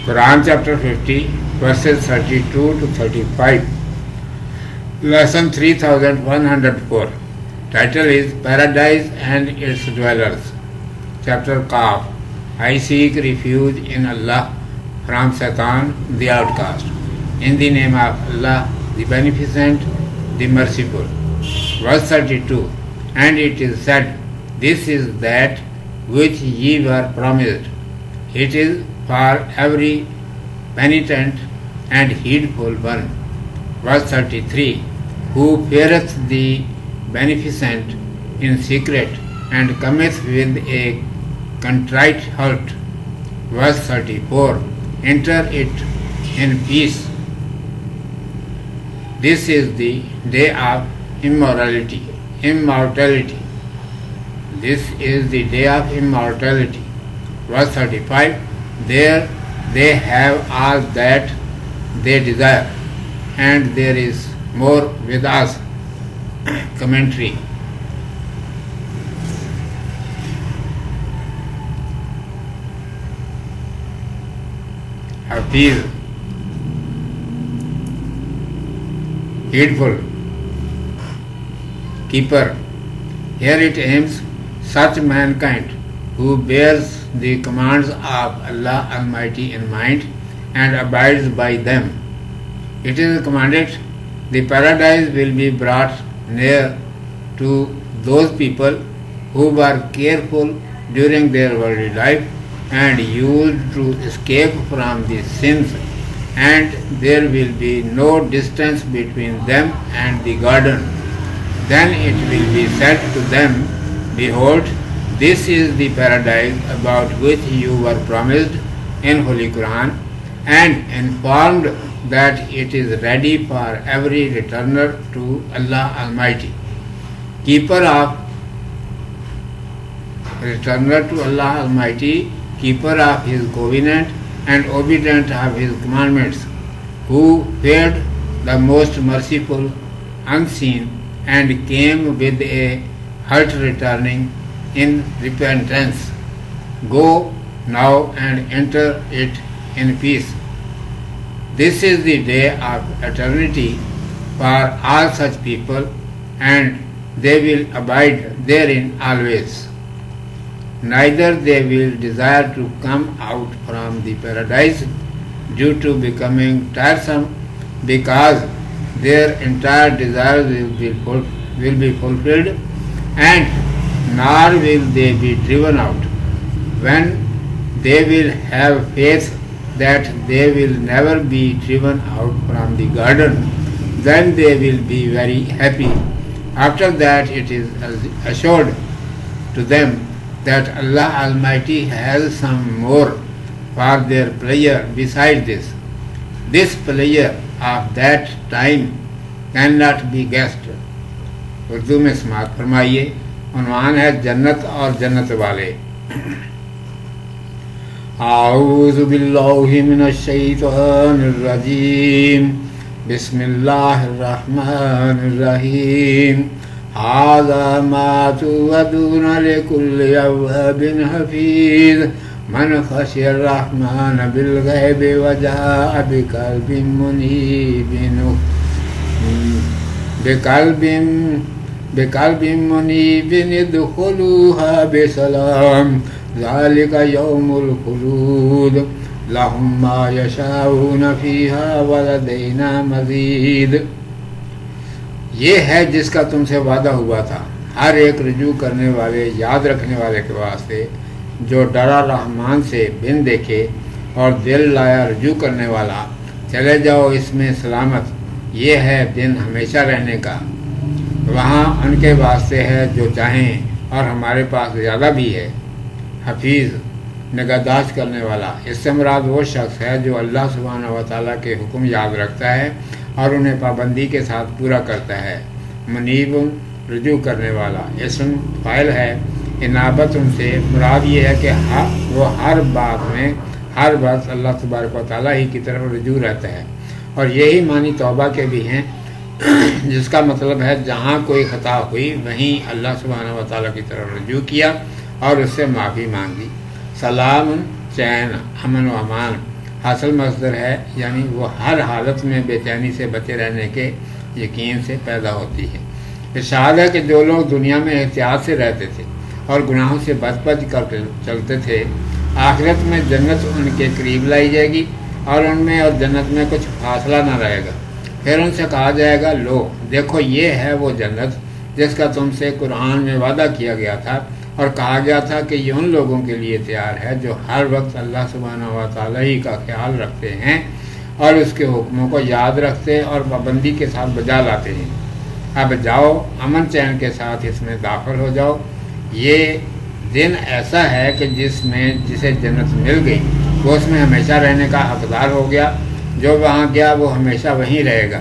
Quran chapter 50 verses 32 to 35. Lesson 3104. Title is Paradise and its Dwellers. Chapter Qaf. I seek refuge in Allah from Satan, the outcast. In the name of Allah, the Beneficent, the Merciful. Verse 32. And it is said, this is that which ye were promised. It is for every penitent and heedful one. Verse 33. Who feareth the Beneficent in secret and cometh with a contrite heart. Verse 34. Enter it in peace. This is the day of immortality. This is the day of immortality. Verse 35. There they have all that they desire, and there is more with us. Commentary. Hafiz, heedful, keeper. Here it aims such mankind who bears the commands of Allah Almighty in mind and abides by them. It is commanded, the paradise will be brought near to those people who were careful during their worldly life and used to escape from the sins, and there will be no distance between them and the garden. Then it will be said to them, behold, this is the paradise about which you were promised in Holy Quran, and informed that it is ready for every returner to Allah Almighty, keeper of Allah Almighty, keeper of His covenant and obedient of His commandments, who feared the most merciful unseen and came with a heart returning in repentance. Go now and enter it in peace. This is the day of eternity for all such people, and they will abide therein always. Neither they will desire to come out from the paradise due to becoming tiresome, because their entire desires will be fulfilled, and nor will they be driven out. When they will have faith that they will never be driven out from the garden, then they will be very happy. After that it is assured to them that Allah Almighty has some more for their pleasure besides this. This pleasure of that time cannot be guessed. Urdu میں سماعت فرمائیے. عنوان ہے جنت اور جنت والے. اعوذ باللہ من الشیطان الرجیم. بسم اللہ الرحمن الرحیم. هذا ما توعدون لكل أواب حفيظ من خشي الرحمن بالغيب وجاء بقلب منيب ادخلوها بسلام ذلك يوم الخلود لهم ما يشاءون فيها ولدينا مزيد. یہ ہے جس کا تم سے وعدہ ہوا تھا ہر ایک رجوع کرنے والے یاد رکھنے والے کے واسطے جو ڈرا رحمان سے بن دیکھے اور دل لایا رجوع کرنے والا. چلے جاؤ اس میں سلامت. یہ ہے دن ہمیشہ رہنے کا. وہاں ان کے واسطے ہے جو چاہیں, اور ہمارے پاس زیادہ بھی ہے. حفیظ, نگہداشت کرنے والا. اس سے مراد وہ شخص ہے جو اللہ سبحانہ و تعالیٰ کے حکم یاد رکھتا ہے اور انہیں پابندی کے ساتھ پورا کرتا ہے. منیب, رجوع کرنے والا. اسم فاعل ہے. انابت ان سے مراد یہ ہے کہ وہ ہر بات میں ہر وقت اللہ تبارک و تعالیٰ ہی کی طرف رجوع رہتا ہے. اور یہی معنی توبہ کے بھی ہیں, جس کا مطلب ہے جہاں کوئی خطا ہوئی وہیں اللہ سبحانہ و تعالیٰ کی طرف رجوع کیا اور اس سے معافی مانگی. سلام, چین, امن و امان. حاصل مصدر ہے، یعنی وہ ہر حالت میں بے چینی سے بچے رہنے کے یقین سے پیدا ہوتی ہے۔ ارشاد ہے کہ جو لوگ دنیا میں احتیاط سے رہتے تھے اور گناہوں سے بچ بچ کر چلتے تھے، آخرت میں جنت ان کے قریب لائی جائے گی اور ان میں اور جنت میں کچھ فاصلہ نہ رہے گا۔ پھر ان سے کہا جائے گا، لو دیکھو یہ ہے وہ جنت جس کا تم سے قرآن میں وعدہ کیا گیا تھا اور کہا گیا تھا کہ یہ ان لوگوں کے لیے تیار ہے جو ہر وقت اللہ سبحانہ و تعالیٰ ہی کا خیال رکھتے ہیں اور اس کے حکموں کو یاد رکھتے اور پابندی کے ساتھ بجا لاتے ہیں۔ اب جاؤ، امن چین کے ساتھ اس میں داخل ہو جاؤ۔ یہ دن ایسا ہے کہ جسے جنت مل گئی وہ اس میں ہمیشہ رہنے کا حقدار ہو گیا۔ جو وہاں گیا وہ ہمیشہ وہیں رہے گا،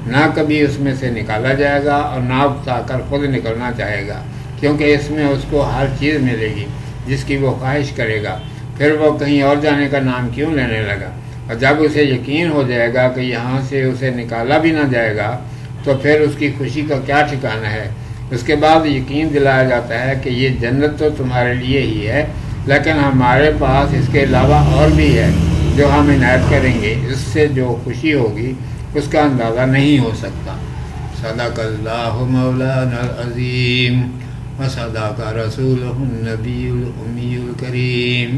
نہ کبھی اس میں سے نکالا جائے گا اور نہ اکتا کر خود نکلنا چاہے گا، کیونکہ اس میں اس کو ہر چیز ملے گی جس کی وہ خواہش کرے گا۔ پھر وہ کہیں اور جانے کا نام کیوں لینے لگا؟ اور جب اسے یقین ہو جائے گا کہ یہاں سے اسے نکالا بھی نہ جائے گا تو پھر اس کی خوشی کا کیا ٹھکانہ ہے؟ اس کے بعد یقین دلایا جاتا ہے کہ یہ جنت تو تمہارے لیے ہی ہے، لیکن ہمارے پاس اس کے علاوہ اور بھی ہے جو ہم عنایت کریں گے، اس سے جو خوشی ہوگی اس کا اندازہ نہیں ہو سکتا۔ صدق اللہ مولانا العظیم و صدق رسولہ النبی الامی الکریم۔